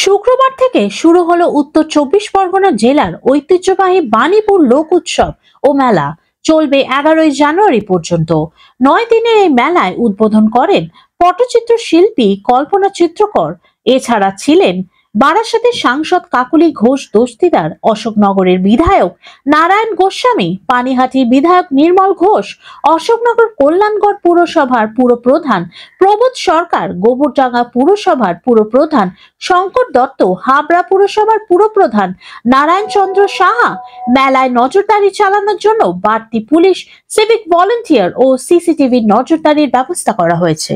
শুক্রবার থেকে শুরু হলো উত্তর চব্বিশ পরগনা জেলার ঐতিহ্যবাহী বাণীপুর লোক উৎসব ও মেলা। চলবে 11ই জানুয়ারি পর্যন্ত। 9 দিনের এই মেলায় উদ্বোধন করেন পটচিত্র শিল্পী কল্পনা চিত্রকর। এছাড়া ছিলেন বারাসাতের সাংসদ কাকলি ঘোষ দস্তিদার, অশোকনগরের বিধায়ক নারায়ণ গোস্বামী, পানিহাটির বিধায়ক নির্মল ঘোষ, অশোকনগর কল্যাণগড় পুরসভার পুরপ্রধান প্রবোধ সরকার, গোবরডাঙ্গা পুরসভার পুরপ্রধান শঙ্কর দত্ত, হাবড়া পুরসভার পুরপ্রধান নারায়ণ চন্দ্র সাহা। মেলায় নজরদারি চালানোর জন্য বাড়তি পুলিশ, সিভিক ভলেন্টিয়ার ও সিসিটিভি নজরদারির ব্যবস্থা করা হয়েছে।